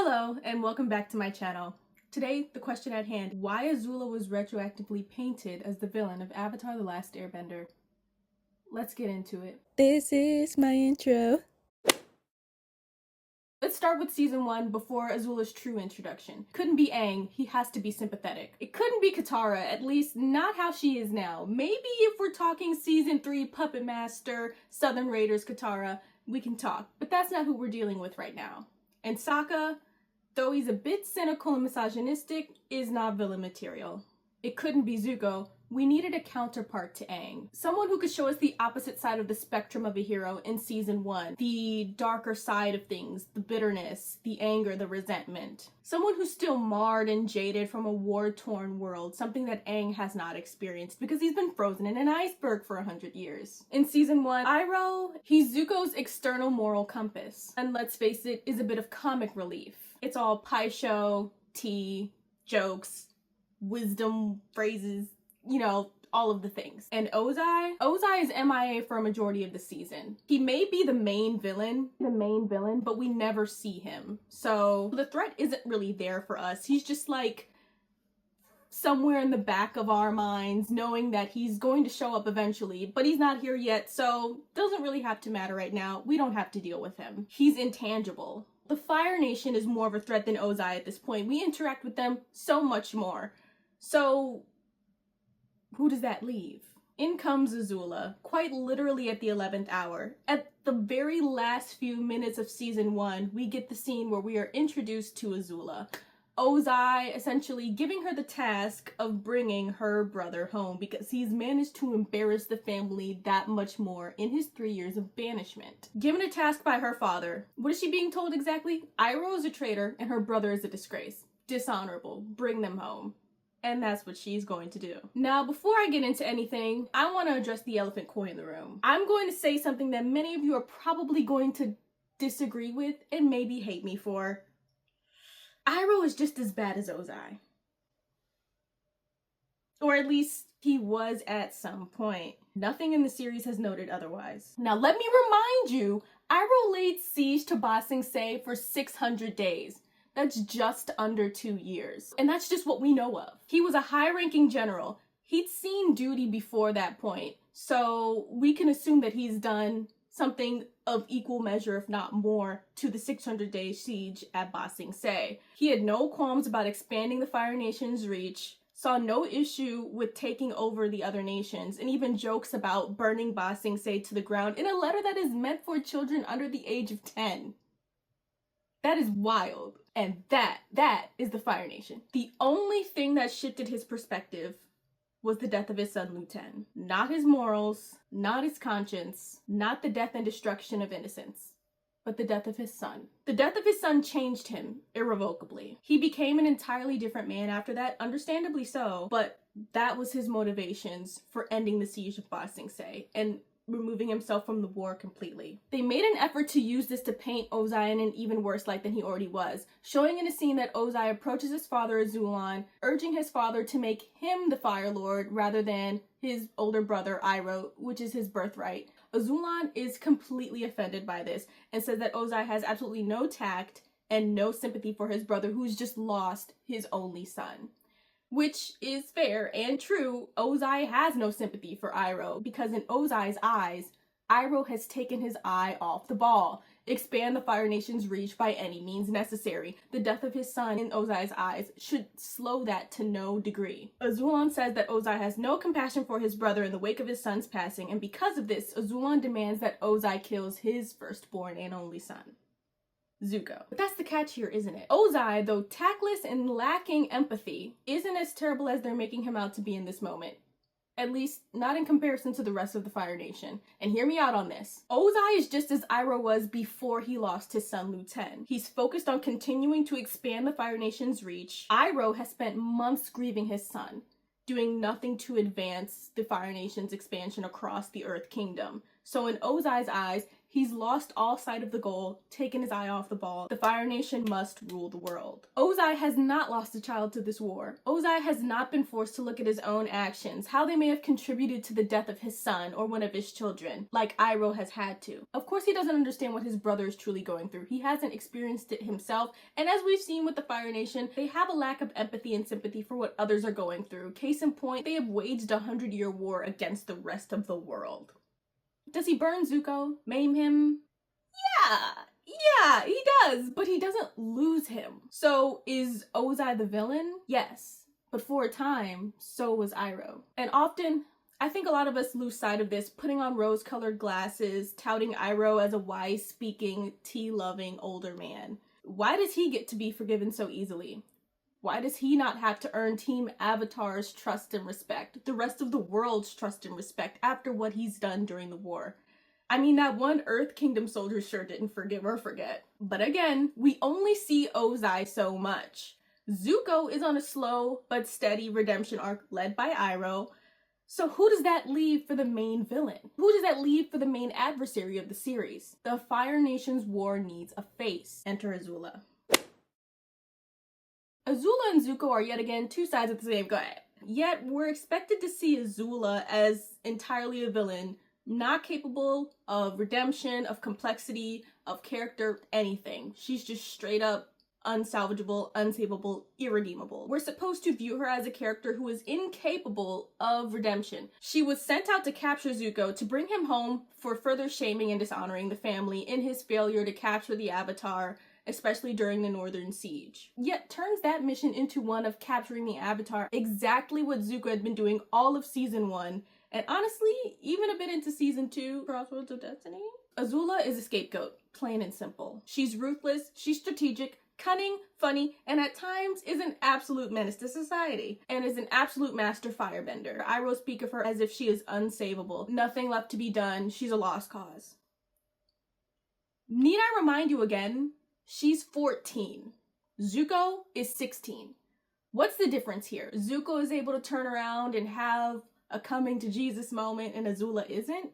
Hello, and welcome back to my channel. Today, the question at hand, why Azula was retroactively painted as the villain of Avatar: The Last Airbender. Let's get into it. This is my intro. Let's start with season 1 before Azula's true introduction. Couldn't be Aang, he has to be sympathetic. It couldn't be Katara, at least not how she is now. Maybe if we're talking season 3 Puppet Master, Southern Raiders Katara, we can talk, but that's not who we're dealing with right now. And Sokka, though he's a bit cynical and misogynistic, is not villain material. It couldn't be Zuko. We needed a counterpart to Aang. Someone who could show us the opposite side of the spectrum of a hero in season 1. The darker side of things, the bitterness, the anger, the resentment. Someone who's still marred and jaded from a war-torn world, something that Aang has not experienced because he's been frozen in an iceberg for 100 years. In season 1, Iroh, he's Zuko's external moral compass. And let's face it, is a bit of comic relief. It's all pie show, tea, jokes, wisdom, phrases, you know, all of the things. And Ozai is MIA for a majority of the season. He may be the main villain, but we never see him. So the threat isn't really there for us. He's just like somewhere in the back of our minds, knowing that he's going to show up eventually, but he's not here yet, so doesn't really have to matter right now. We don't have to deal with him. He's intangible. The Fire Nation is more of a threat than Ozai at this point. We interact with them so much more. So who does that leave? In comes Azula, quite literally at the 11th hour. At the very last few minutes of season 1, we get the scene where we are introduced to Azula. Ozai essentially giving her the task of bringing her brother home because he's managed to embarrass the family that much more in his 3 years of banishment. Given a task by her father, what is she being told exactly? Iroh is a traitor and her brother is a disgrace. Dishonorable. Bring them home. And that's what she's going to do. Now, before I get into anything, I want to address the elephant koi in the room. I'm going to say something that many of you are probably going to disagree with and maybe hate me for. Iroh is just as bad as Ozai. Or at least he was at some point. Nothing in the series has noted otherwise. Now, let me remind you, Iroh laid siege to Ba Sing Se for 600 days. That's just under 2 years. And that's just what we know of. He was a high-ranking general. He'd seen duty before that point. So we can assume that he's done something of equal measure, if not more, to the 600-day siege at Ba Sing Se. He had no qualms about expanding the Fire Nation's reach, saw no issue with taking over the other nations, and even jokes about burning Ba Sing Se to the ground in a letter that is meant for children under the age of 10. That is wild. And that is the Fire Nation. The only thing that shifted his perspective was the death of his son, Lu Ten. Not his morals, not his conscience, not the death and destruction of innocence, but the death of his son. The death of his son changed him irrevocably. He became an entirely different man after that, understandably so, but that was his motivations for ending the siege of Ba Sing Se and removing himself from the war completely. They made an effort to use this to paint Ozai in an even worse light than he already was, showing in a scene that Ozai approaches his father Azula, urging his father to make him the Fire Lord rather than his older brother Iroh, which is his birthright. Azula is completely offended by this and says that Ozai has absolutely no tact and no sympathy for his brother who's just lost his only son. Which is fair and true. Ozai has no sympathy for Iroh because in Ozai's eyes, Iroh has taken his eye off the ball. Expand the Fire Nation's reach by any means necessary. The death of his son in Ozai's eyes should slow that to no degree. Azula says that Ozai has no compassion for his brother in the wake of his son's passing, and because of this, Azula demands that Ozai kills his firstborn and only son, Zuko. But that's the catch here, isn't it? Ozai, though tactless and lacking empathy, isn't as terrible as they're making him out to be in this moment. At least, not in comparison to the rest of the Fire Nation. And hear me out on this. Ozai is just as Iroh was before he lost his son Lu Ten. He's focused on continuing to expand the Fire Nation's reach. Iroh has spent months grieving his son, doing nothing to advance the Fire Nation's expansion across the Earth Kingdom. So in Ozai's eyes, He's lost all sight of the goal, taken his eye off the ball. The Fire Nation must rule the world. Ozai has not lost a child to this war. Ozai has not been forced to look at his own actions, how they may have contributed to the death of his son or one of his children, like Iroh has had to. Of course he doesn't understand what his brother is truly going through. He hasn't experienced it himself, and as we've seen with the Fire Nation, they have a lack of empathy and sympathy for what others are going through. Case in point, they have waged a 100-year war against the rest of the world. Does he burn Zuko? Maim him? Yeah, he does, but he doesn't lose him. So is Ozai the villain? Yes, but for a time, so was Iroh. And often, I think a lot of us lose sight of this, putting on rose-colored glasses, touting Iroh as a wise-speaking, tea-loving older man. Why does he get to be forgiven so easily? Why does he not have to earn Team Avatar's trust and respect, the rest of the world's trust and respect after what he's done during the war? I mean, that one Earth Kingdom soldier sure didn't forgive or forget. But again, we only see Ozai so much. Zuko is on a slow but steady redemption arc led by Iroh. So who does that leave for the main villain? Who does that leave for the main adversary of the series? The Fire Nation's war needs a face. Enter Azula. Azula and Zuko are yet again two sides of the same coin. Yet we're expected to see Azula as entirely a villain, not capable of redemption, of complexity, of character, anything. She's just straight up unsalvageable, unsavable, irredeemable. We're supposed to view her as a character who is incapable of redemption. She was sent out to capture Zuko to bring him home for further shaming and dishonoring the family in his failure to capture the Avatar, especially during the Northern Siege. Yet turns that mission into one of capturing the Avatar, exactly what Zuko had been doing all of season 1, and honestly, even a bit into season 2, Crossroads of Destiny. Azula is a scapegoat, plain and simple. She's ruthless, she's strategic, cunning, funny, and at times is an absolute menace to society, and is an absolute master firebender. Iroh speak of her as if she is unsavable, nothing left to be done, she's a lost cause. Need I remind you again? She's 14. Zuko is 16. What's the difference here? Zuko is able to turn around and have a coming to Jesus moment and Azula isn't?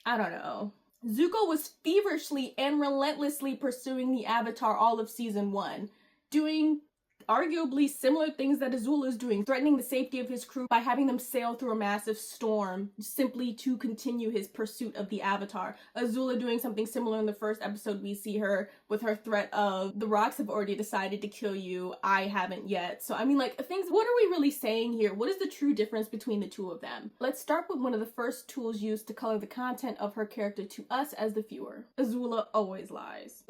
I don't know. Zuko was feverishly and relentlessly pursuing the Avatar all of season 1, doing arguably similar things that Azula is doing, threatening the safety of his crew by having them sail through a massive storm simply to continue his pursuit of the Avatar. Azula doing something similar in the first episode. We see her with her threat of, the rocks have already decided to kill you, I haven't yet. So I mean, like, things, what are we really saying here? What is the true difference between the two of them? Let's start with one of the first tools used to color the content of her character to us as the viewer. Azula always lies.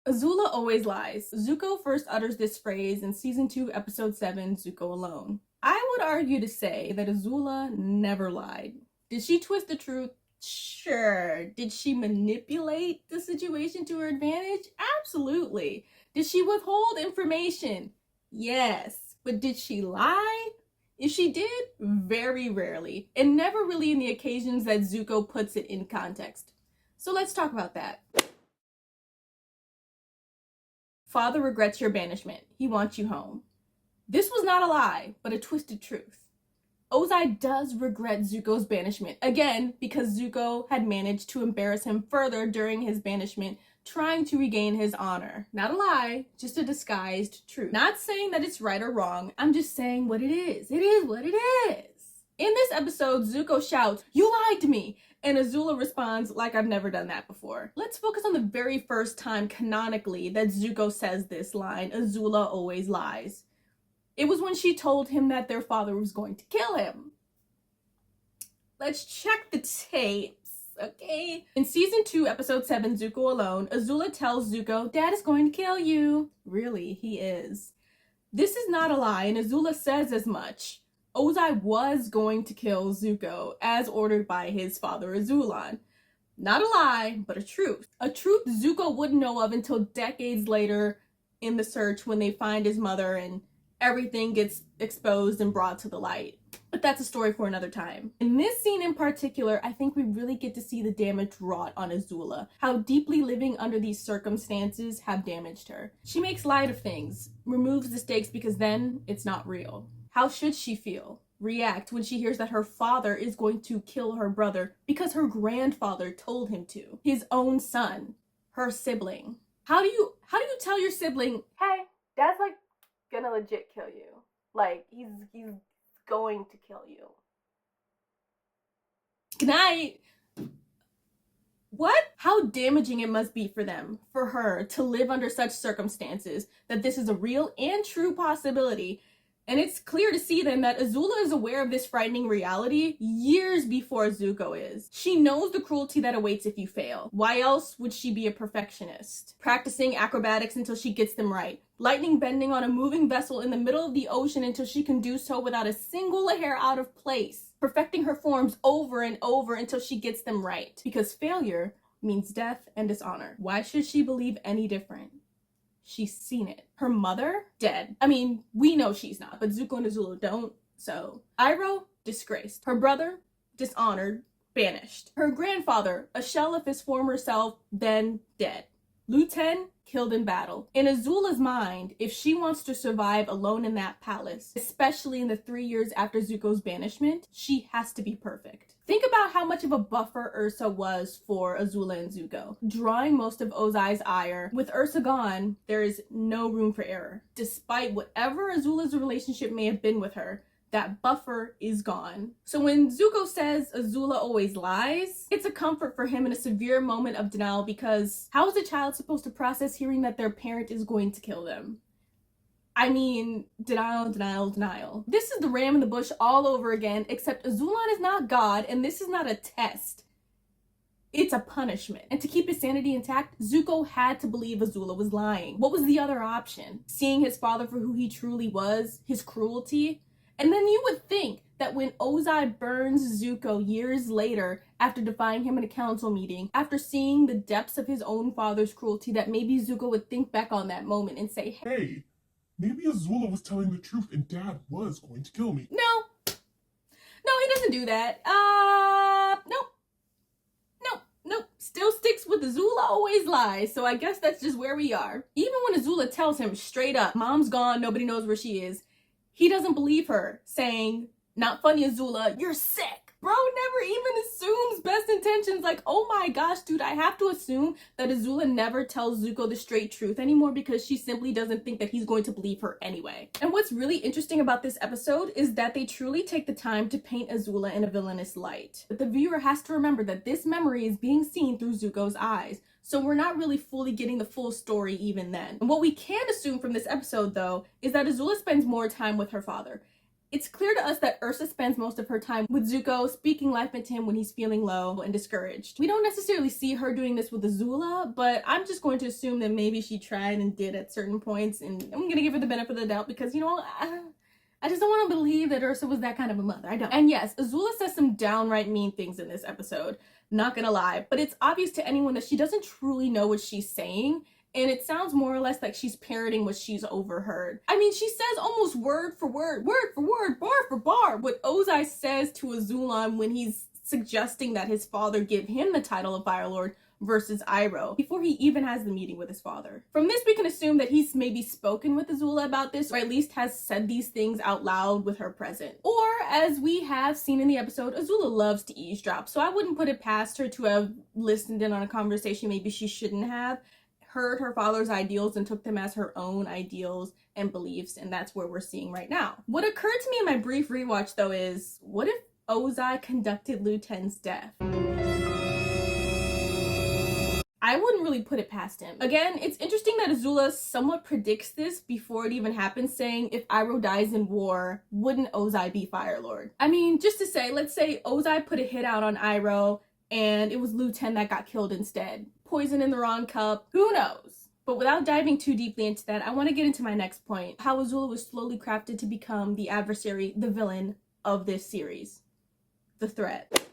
Azula always lies. Zuko first utters this phrase in season 2, episode 7, Zuko Alone. I would argue to say that Azula never lied. Did she twist the truth? Sure. Did she manipulate the situation to her advantage? Absolutely. Did she withhold information? Yes. But did she lie? If she did, very rarely, and never really in the occasions that Zuko puts it in context. So let's talk about that. Father regrets your banishment. He wants you home. This was not a lie, but a twisted truth. Ozai does regret Zuko's banishment, again, because Zuko had managed to embarrass him further during his banishment, trying to regain his honor. Not a lie, just a disguised truth. Not saying that it's right or wrong, I'm just saying what it is. It is what it is. In this episode, Zuko shouts, "You lied to me!" And Azula responds like I've never done that before. Let's focus on the very first time canonically that Zuko says this line, Azula always lies. It was when she told him that their father was going to kill him. Let's check the tapes, okay? In season 2, episode 7, Zuko Alone, Azula tells Zuko, "Dad is going to kill you." Really, he is. This is not a lie, and Azula says as much. Ozai was going to kill Zuko, as ordered by his father Azulan. Not a lie, but a truth. A truth Zuko wouldn't know of until decades later in the search when they find his mother and everything gets exposed and brought to the light. But that's a story for another time. In this scene in particular, I think we really get to see the damage wrought on Azula, how deeply living under these circumstances have damaged her. She makes light of things, removes the stakes because then it's not real. How should she feel? react when she hears that her father is going to kill her brother because her grandfather told him to? His own son, her sibling. How do you tell your sibling, hey, dad's like gonna legit kill you? Like, he's going to kill you. Good night. What? How damaging it must be for them, for her, to live under such circumstances, that this is a real and true possibility. And it's clear to see then that Azula is aware of this frightening reality years before Zuko is. She knows the cruelty that awaits if you fail. Why else would she be a perfectionist? Practicing acrobatics until she gets them right. Lightning bending on a moving vessel in the middle of the ocean until she can do so without a single hair out of place. Perfecting her forms over and over until she gets them right. Because failure means death and dishonor. Why should she believe any different? She's seen it. Her mother? Dead. I mean, we know she's not, but Zuko and Azula don't, so. Iroh? Disgraced. Her brother? Dishonored. Banished. Her grandfather? A shell of his former self, then dead. Lu-Ten? Killed in battle. In Azula's mind, if she wants to survive alone in that palace, especially in the 3 years after Zuko's banishment, she has to be perfect. Think about how much of a buffer Ursa was for Azula and Zuko, drawing most of Ozai's ire. With Ursa gone, there is no room for error. Despite whatever Azula's relationship may have been with her, that buffer is gone. So when Zuko says Azula always lies, it's a comfort for him in a severe moment of denial, because how is a child supposed to process hearing that their parent is going to kill them? I mean, denial, denial, denial. This is the ram in the bush all over again, except Azula is not God, and this is not a test. It's a punishment. And to keep his sanity intact, Zuko had to believe Azula was lying. What was the other option? Seeing his father for who he truly was, his cruelty? And then you would think that when Ozai burns Zuko years later, after defying him in a council meeting, after seeing the depths of his own father's cruelty, that maybe Zuko would think back on that moment and say, hey, maybe Azula was telling the truth and Dad was going to kill me. No, he doesn't do that. Nope. Still sticks with Azula always lies, so I guess that's just where we are. Even when Azula tells him straight up, Mom's gone, nobody knows where she is, he doesn't believe her, saying, not funny, Azula, you're sick. Bro never even assumes best intentions. Like, oh my gosh, dude, I have to assume that Azula never tells Zuko the straight truth anymore because she simply doesn't think that he's going to believe her anyway. And what's really interesting about this episode is that they truly take the time to paint Azula in a villainous light. But the viewer has to remember that this memory is being seen through Zuko's eyes. So we're not really fully getting the full story even then. And what we can assume from this episode, though, is that Azula spends more time with her father. It's clear to us that Ursa spends most of her time with Zuko, speaking life into him when he's feeling low and discouraged. We don't necessarily see her doing this with Azula, but I'm just going to assume that maybe she tried and did at certain points, and I'm going to give her the benefit of the doubt because, you know, I just don't want to believe that Ursa was that kind of a mother. I don't. And yes, Azula says some downright mean things in this episode, not gonna lie, but it's obvious to anyone that she doesn't truly know what she's saying, and it sounds more or less like she's parroting what she's overheard. I mean, she says almost word for word, bar for bar, what Ozai says to Azula when he's suggesting that his father give him the title of Fire Lord versus Iroh, before he even has the meeting with his father. From this, we can assume that he's maybe spoken with Azula about this, or at least has said these things out loud with her present. Or, as we have seen in the episode, Azula loves to eavesdrop, so I wouldn't put it past her to have listened in on a conversation maybe she shouldn't have, heard her father's ideals and took them as her own ideals and beliefs, and that's where we're seeing right now. What occurred to me in my brief rewatch, though, is what if Ozai conducted Lu-Ten's death? I wouldn't really put it past him. Again, it's interesting that Azula somewhat predicts this before it even happens, saying if Iroh dies in war, wouldn't Ozai be Fire Lord? I mean, just to say, let's say Ozai put a hit out on Iroh and it was Lu-Ten that got killed instead. Poison in the wrong cup, who knows? But without diving too deeply into that, I want to get into my next point, how Azula was slowly crafted to become the adversary, the villain of this series. The threat.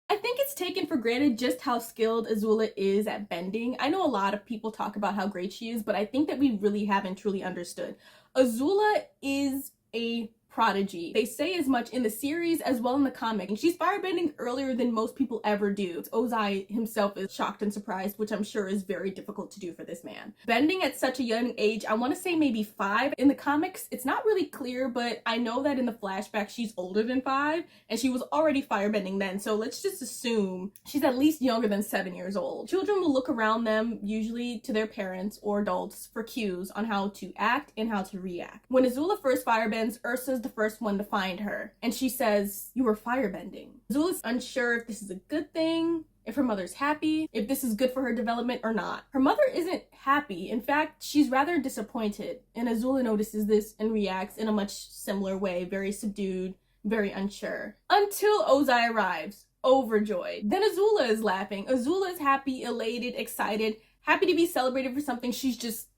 I think it's taken for granted just how skilled Azula is at bending. I know a lot of people talk about how great she is, but I think that we really haven't truly understood. Azula is a prodigy. They say as much in the series as well in the comic. And she's firebending earlier than most people ever do. Ozai himself is shocked and surprised, which I'm sure is very difficult to do for this man. Bending at such a young age, I want to say maybe 5. In the comics, it's not really clear, but I know that in the flashback she's older than 5 and she was already firebending then. So let's just assume she's at least younger than 7 years old. Children will look around them, usually to their parents or adults, for cues on how to act and how to react. When Azula first firebends, Ursa's the first one to find her, and she says, "You were firebending." Azula's unsure if this is a good thing, if her mother's happy, if this is good for her development or not. Her mother isn't happy. In fact, she's rather disappointed, and Azula notices this and reacts in a much similar way, very subdued, very unsure. Until Ozai arrives, overjoyed. Then Azula is laughing. Azula is happy, elated, excited, happy to be celebrated for something she's just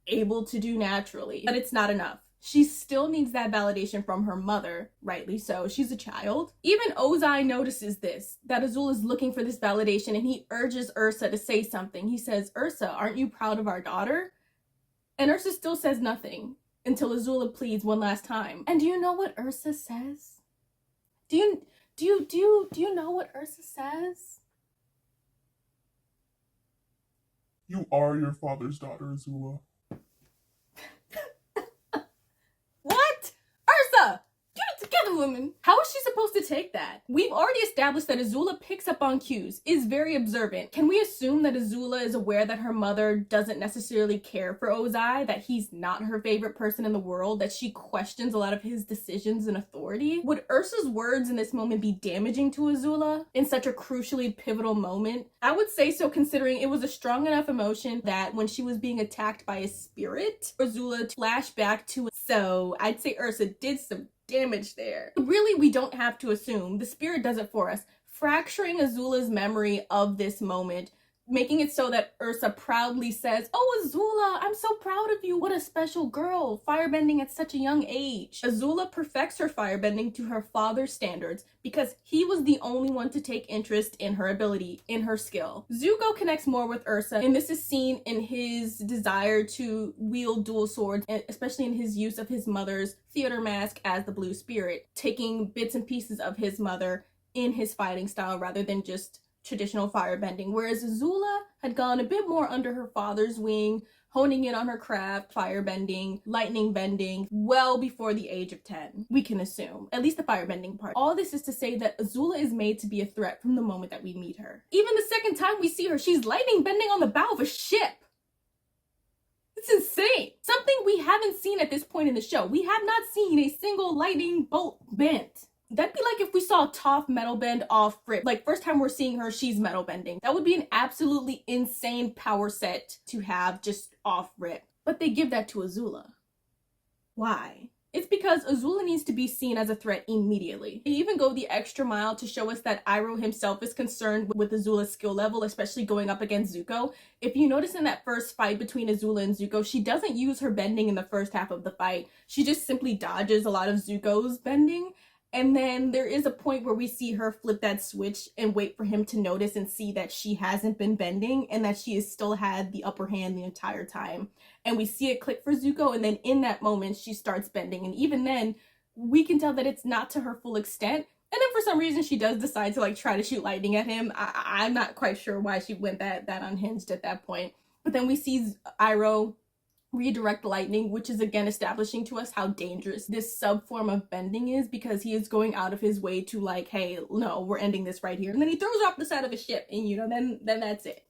able to do naturally. But it's not enough. She still needs that validation from her mother, rightly so. She's a child. Even Ozai notices this, that Azula is looking for this validation, and he urges Ursa to say something. He says, "Ursa, aren't you proud of our daughter?" And Ursa still says nothing until Azula pleads one last time. And do you know what Ursa says? Do you know what Ursa says? You are your father's daughter, Azula. What? Ursa! Get it together, woman! How is she supposed to take that? We've already established that Azula picks up on cues, is very observant. Can we assume that Azula is aware that her mother doesn't necessarily care for Ozai, that he's not her favorite person in the world, that she questions a lot of his decisions and authority? Would Ursa's words in this moment be damaging to Azula in such a crucially pivotal moment? I would say so, considering it was a strong enough emotion that when she was being attacked by a spirit, Azula flashed back to it. So I'd say Ursa did some damage there. Really, we don't have to assume. The spirit does it for us, fracturing Azula's memory of this moment, making it so that Ursa proudly says, "Oh, Azula, I'm so proud of you. What a special girl, firebending at such a young age." Azula perfects her firebending to her father's standards because he was the only one to take interest in her ability, in her skill. Zuko connects more with Ursa, and this is seen in his desire to wield dual swords, especially in his use of his mother's theater mask as the blue spirit, taking bits and pieces of his mother in his fighting style rather than just traditional firebending, whereas Azula had gone a bit more under her father's wing, honing in on her craft, firebending, lightning bending, well before the age of 10, we can assume. At least the firebending part. All this is to say that Azula is made to be a threat from the moment that we meet her. Even the second time we see her, she's lightning bending on the bow of a ship. It's insane. Something we haven't seen at this point in the show. We have not seen a single lightning bolt bent. That'd be like if we saw Toph metal bend off rip. Like, first time we're seeing her, she's metal bending. That would be an absolutely insane power set to have just off rip. But they give that to Azula. Why? It's because Azula needs to be seen as a threat immediately. They even go the extra mile to show us that Iroh himself is concerned with Azula's skill level, especially going up against Zuko. If you notice in that first fight between Azula and Zuko, she doesn't use her bending in the first half of the fight. She just simply dodges a lot of Zuko's bending. And then there is a point where we see her flip that switch and wait for him to notice and see that she hasn't been bending and that she has still had the upper hand the entire time. And we see it click for Zuko, and then in that moment she starts bending. And even then, we can tell that it's not to her full extent. And then for some reason she does decide to try to shoot lightning at him. I'm not quite sure why she went that unhinged at that point. But then we see Iroh redirect lightning, which is again establishing to us how dangerous this sub form of bending is, because he is going out of his way to hey, no, we're ending this right here. And then he throws her off the side of a ship, and then that's it.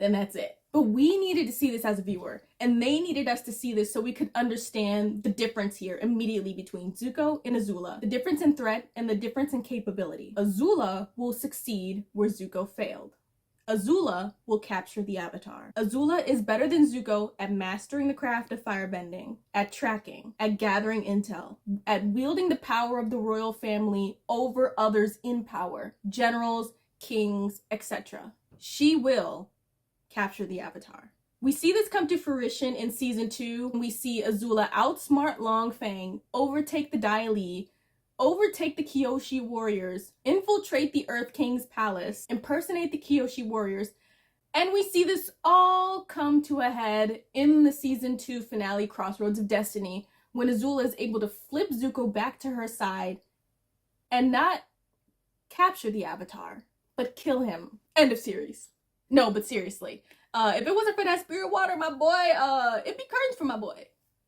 Then that's it. But we needed to see this as a viewer, and they needed us to see this so we could understand the difference here immediately between Zuko and Azula. The difference in threat and the difference in capability. Azula will succeed where Zuko failed. Azula will capture the Avatar. Azula is better than Zuko at mastering the craft of firebending, at tracking, at gathering intel, at wielding the power of the royal family over others in power, generals, kings, etc. She will capture the Avatar. We see this come to fruition in season 2 when we see Azula outsmart Long Fang, overtake the Ty Lee, overtake the Kyoshi warriors, infiltrate the Earth King's palace, impersonate the Kyoshi warriors, and we see this all come to a head in the season 2 finale, Crossroads of Destiny, when Azula is able to flip Zuko back to her side and not capture the Avatar, but kill him. End of series. No, but seriously, if it wasn't for that spirit water, my boy, it'd be curtains for my boy.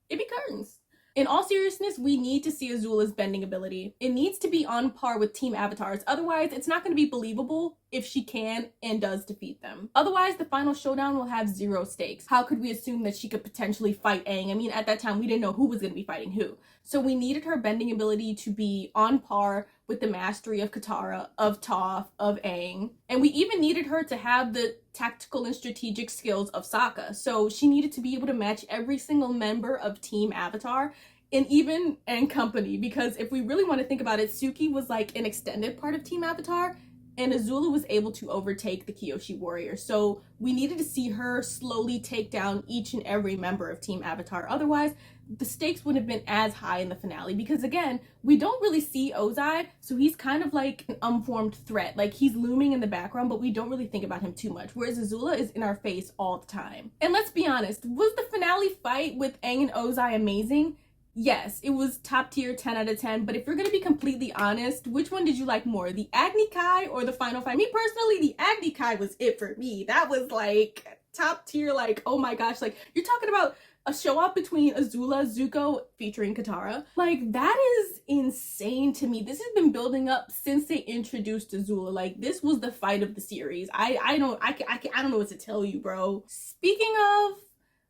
It'd be curtains. In all seriousness, we need to see Azula's bending ability. It needs to be on par with Team Avatars. Otherwise, it's not going to be believable if she can and does defeat them. Otherwise, the final showdown will have zero stakes. How could we assume that she could potentially fight Aang? I mean, at that time, we didn't know who was going to be fighting who. So we needed her bending ability to be on par with the mastery of Katara, of Toph, of Aang. And we even needed her to have the tactical and strategic skills of Sokka. So she needed to be able to match every single member of Team Avatar and company, because if we really want to think about it, Suki was like an extended part of Team Avatar, and Azula was able to overtake the Kyoshi warriors. So we needed to see her slowly take down each and every member of Team Avatar. Otherwise, the stakes wouldn't have been as high in the finale, because again, we don't really see Ozai, so he's kind of like an unformed threat. Like, he's looming in the background, but we don't really think about him too much, whereas Azula is in our face all the time. And let's be honest, was the finale fight with Aang and Ozai amazing? Yes, it was top tier, 10 out of 10, but if you're gonna be completely honest, which one did you like more, the Agni Kai or the final fight? Me personally, the Agni Kai was it for me. That was like top tier, like, oh my gosh, like, you're talking about a show off between Azula, Zuko, featuring Katara. Like, that is insane to me. This has been building up since they introduced Azula. Like, this was the fight of the series. I don't know what to tell you, bro. Speaking of,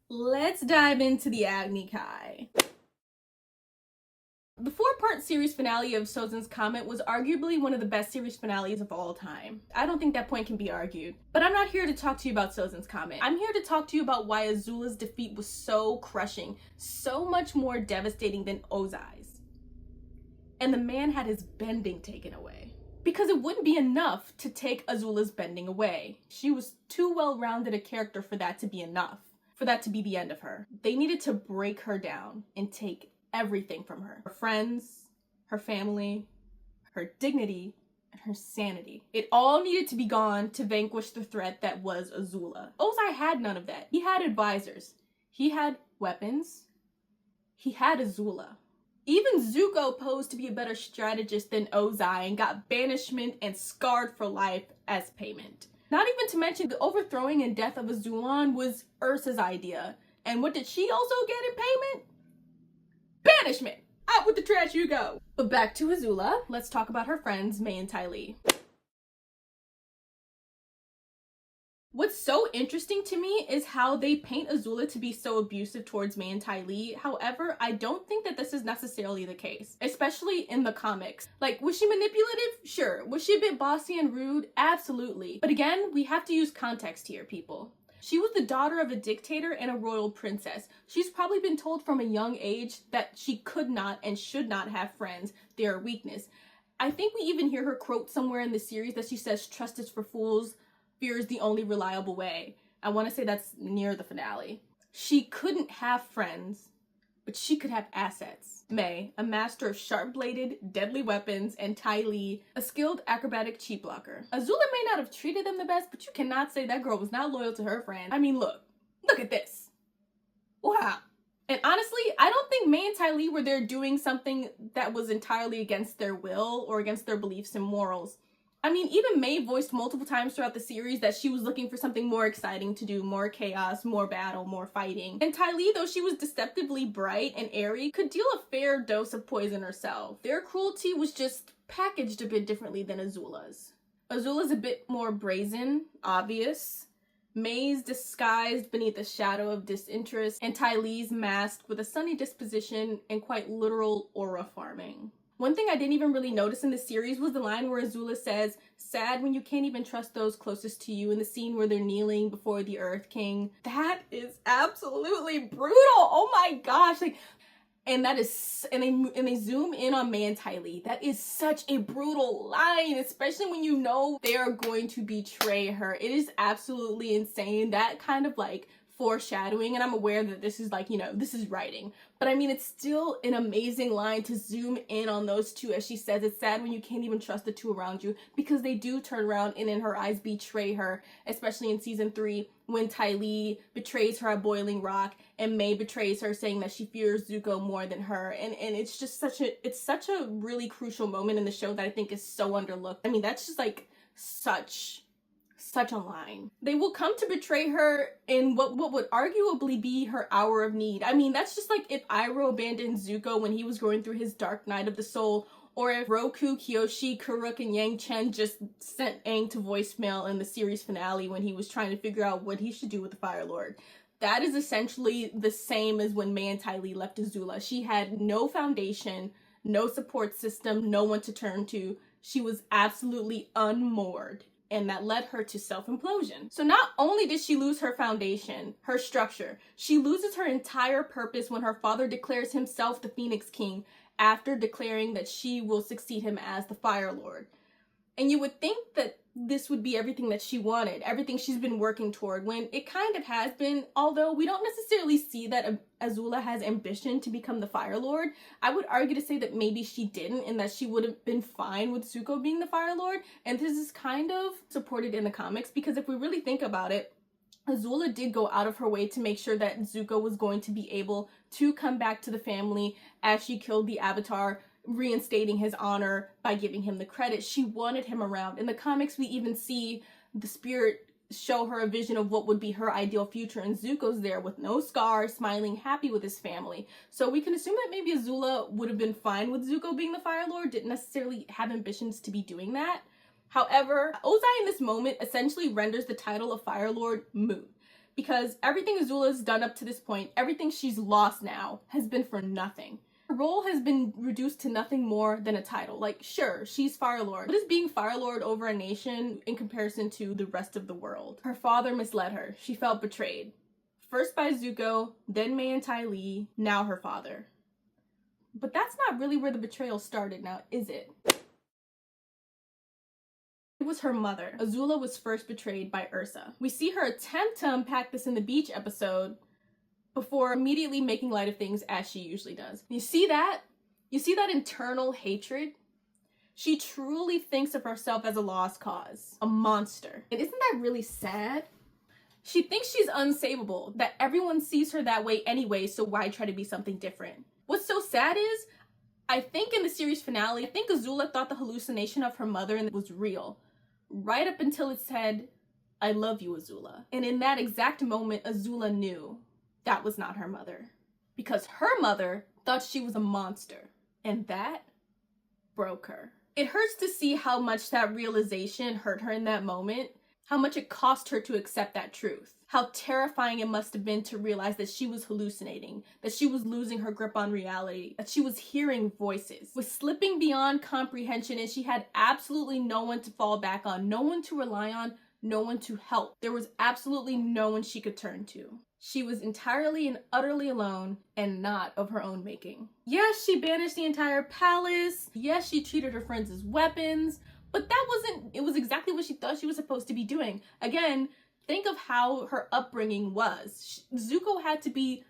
let's dive into the Agni Kai. The 4-part series finale of Sozin's Comet was arguably one of the best series finales of all time. I don't think that point can be argued. But I'm not here to talk to you about Sozin's Comet. I'm here to talk to you about why Azula's defeat was so crushing, so much more devastating than Ozai's. And the man had his bending taken away. Because it wouldn't be enough to take Azula's bending away. She was too well-rounded a character for that to be enough. For that to be the end of her. They needed to break her down and take everything from her. Her friends, her family, her dignity, and her sanity. It all needed to be gone to vanquish the threat that was Azula. Ozai had none of that. He had advisors. He had weapons. He had Azula. Even Zuko posed to be a better strategist than Ozai and got banishment and scarred for life as payment. Not even to mention the overthrowing and death of Azulan was Ursa's idea. And what did she also get in payment? Banishment! Out with the trash you go! But back to Azula, let's talk about her friends, Mai and Ty Lee. What's so interesting to me is how they paint Azula to be so abusive towards Mai and Ty Lee. However, I don't think that this is necessarily the case, especially in the comics. Like, was she manipulative? Sure. Was she a bit bossy and rude? Absolutely. But again, we have to use context here, people. She was the daughter of a dictator and a royal princess. She's probably been told from a young age that she could not and should not have friends. They're a weakness. I think we even hear her quote somewhere in the series that she says, "Trust is for fools, fear is the only reliable way." I want to say that's near the finale. She couldn't have friends, but she could have assets. Mai, a master of sharp-bladed, deadly weapons, and Ty Lee, a skilled acrobatic chi blocker. Azula may not have treated them the best, but you cannot say that girl was not loyal to her friend. I mean, look at this. Wow. And honestly, I don't think Mai and Ty Lee were there doing something that was entirely against their will or against their beliefs and morals. I mean, even Mai voiced multiple times throughout the series that she was looking for something more exciting to do, more chaos, more battle, more fighting. And Ty Lee, though she was deceptively bright and airy, could deal a fair dose of poison herself. Their cruelty was just packaged a bit differently than Azula's. Azula's a bit more brazen, obvious. Mai's disguised beneath a shadow of disinterest, and Ty Lee's masked with a sunny disposition and quite literal aura farming. One thing I didn't even really notice in the series was the line where Azula says, "Sad when you can't even trust those closest to you," in the scene where they're kneeling before the Earth King. That is absolutely brutal. Oh my gosh. Like, and that is, and they zoom in on Mai and Ty Lee. That is such a brutal line, especially when you know they are going to betray her. It is absolutely insane. That kind of like foreshadowing, and I'm aware that this is like, this is writing, but I mean, it's still an amazing line to zoom in on those two. As she says, it's sad when you can't even trust the two around you, because they do turn around and in her eyes betray her, especially in season 3 when Ty Lee betrays her at Boiling Rock and Mai betrays her, saying that she fears Zuko more than her, and it's just such a really crucial moment in the show that I think is so underlooked. I mean, that's just like such a line. They will come to betray her in what would arguably be her hour of need. I mean, that's just like if Iroh abandoned Zuko when he was going through his dark night of the soul, or if Roku, Kyoshi, Karuk, and Yang Chen just sent Aang to voicemail in the series finale when he was trying to figure out what he should do with the Fire Lord. That is essentially the same as when Mai and Ty Lee left Azula. She had no foundation, no support system, no one to turn to. She was absolutely unmoored, and that led her to self-implosion. So not only did she lose her foundation, her structure, she loses her entire purpose when her father declares himself the Phoenix King after declaring that she will succeed him as the Fire Lord. And you would think that this would be everything that she wanted, everything she's been working toward, when it kind of has been, although we don't necessarily see that Azula has ambition to become the Fire Lord. I would argue to say that maybe she didn't, and that she would have been fine with Zuko being the Fire Lord. And this is kind of supported in the comics, because if we really think about it, Azula did go out of her way to make sure that Zuko was going to be able to come back to the family as she killed the Avatar, reinstating his honor by giving him the credit. She wanted him around. In the comics, we even see the spirit show her a vision of what would be her ideal future, and Zuko's there with no scars, smiling, happy with his family. So we can assume that maybe Azula would have been fine with Zuko being the Fire Lord, didn't necessarily have ambitions to be doing that. However, Ozai in this moment essentially renders the title of Fire Lord moot, because everything Azula's done up to this point, everything she's lost now, has been for nothing. Her role has been reduced to nothing more than a title. Like, sure, she's Fire Lord. What is being Fire Lord over a nation in comparison to the rest of the world? Her father misled her. She felt betrayed. First by Zuko, then Mai and Ty Lee, now her father. But that's not really where the betrayal started now, is it? It was her mother. Azula was first betrayed by Ursa. We see her attempt to unpack this in the beach episode before immediately making light of things, as she usually does. You see that? You see that internal hatred? She truly thinks of herself as a lost cause, a monster. And isn't that really sad? She thinks she's unsavable, that everyone sees her that way anyway, so why try to be something different? What's so sad is, I think in the series finale, I think Azula thought the hallucination of her mother was real, right up until it said, "I love you, Azula." And in that exact moment, Azula knew that was not her mother, because her mother thought she was a monster, and that broke her. It hurts to see how much that realization hurt her in that moment, how much it cost her to accept that truth, how terrifying it must have been to realize that she was hallucinating, that she was losing her grip on reality, that she was hearing voices, was slipping beyond comprehension, and she had absolutely no one to fall back on, no one to rely on, no one to help. There was absolutely no one she could turn to. She was entirely and utterly alone, and not of her own making. Yes, she banished the entire palace. Yes, she treated her friends as weapons, but it was exactly what she thought she was supposed to be doing. Again, think of how her upbringing was. Zuko had to be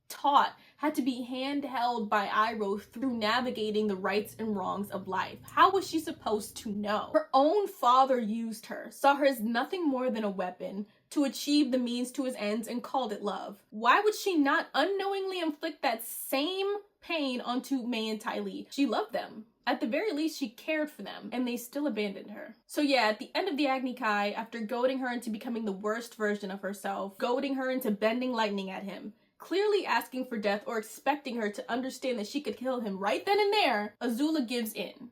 taught, had to be handheld by Iroh through navigating the rights and wrongs of life. How was she supposed to know? Her own father used her, saw her as nothing more than a weapon to achieve the means to his ends, and called it love. Why would she not unknowingly inflict that same pain onto Mai and Ty Lee? She loved them. At the very least, she cared for them, and they still abandoned her. So yeah, at the end of the Agni Kai, after goading her into becoming the worst version of herself, goading her into bending lightning at him, clearly asking for death or expecting her to understand that she could kill him right then and there, Azula gives in.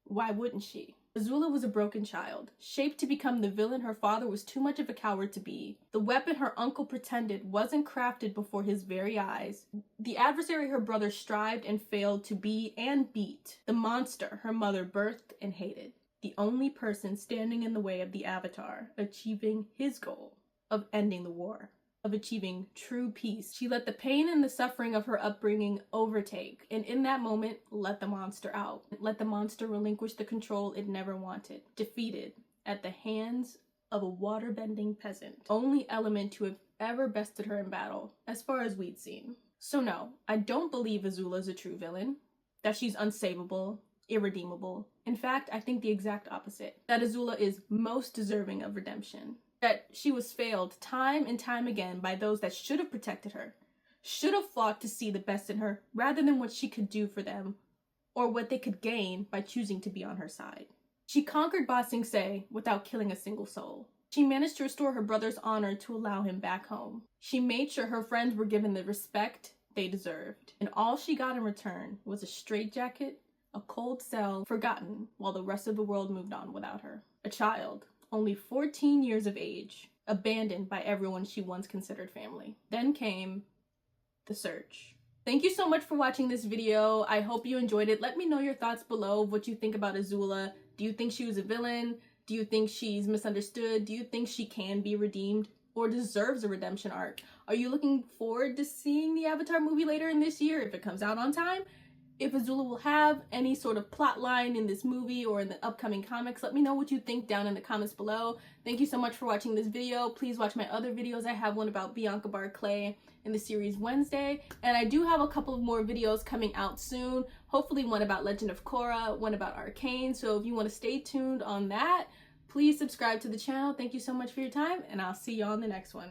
Why wouldn't she? Azula was a broken child, shaped to become the villain her father was too much of a coward to be. The weapon her uncle pretended wasn't crafted before his very eyes. The adversary her brother strived and failed to be and beat. The monster her mother birthed and hated. The only person standing in the way of the Avatar, achieving his goal of ending the war, of achieving true peace. She let the pain and the suffering of her upbringing overtake, and in that moment, let the monster out. Let the monster relinquish the control it never wanted. Defeated at the hands of a water-bending peasant. Only element to have ever bested her in battle, as far as we'd seen. So no, I don't believe Azula is a true villain, that she's unsavable, irredeemable. In fact, I think the exact opposite, that Azula is most deserving of redemption. That she was failed time and time again by those that should have protected her, should have fought to see the best in her rather than what she could do for them or what they could gain by choosing to be on her side. She conquered Ba Sing Se without killing a single soul. She managed to restore her brother's honor to allow him back home. She made sure her friends were given the respect they deserved. And all she got in return was a straitjacket, a cold cell, forgotten while the rest of the world moved on without her. A child, only 14 years of age, abandoned by everyone she once considered family. Then came the search. Thank you so much for watching this video. I hope you enjoyed it. Let me know your thoughts below of what you think about Azula. Do you think she was a villain? Do you think she's misunderstood? Do you think she can be redeemed or deserves a redemption arc? Are you looking forward to seeing the Avatar movie later in this year if it comes out on time? If Azula will have any sort of plot line in this movie or in the upcoming comics, let me know what you think down in the comments below. Thank you so much for watching this video. Please watch my other videos. I have one about Bianca Barclay in the series Wednesday, and I do have a couple of more videos coming out soon. Hopefully one about Legend of Korra, one about Arcane. So if you want to stay tuned on that, please subscribe to the channel. Thank you so much for your time, and I'll see you on the next one.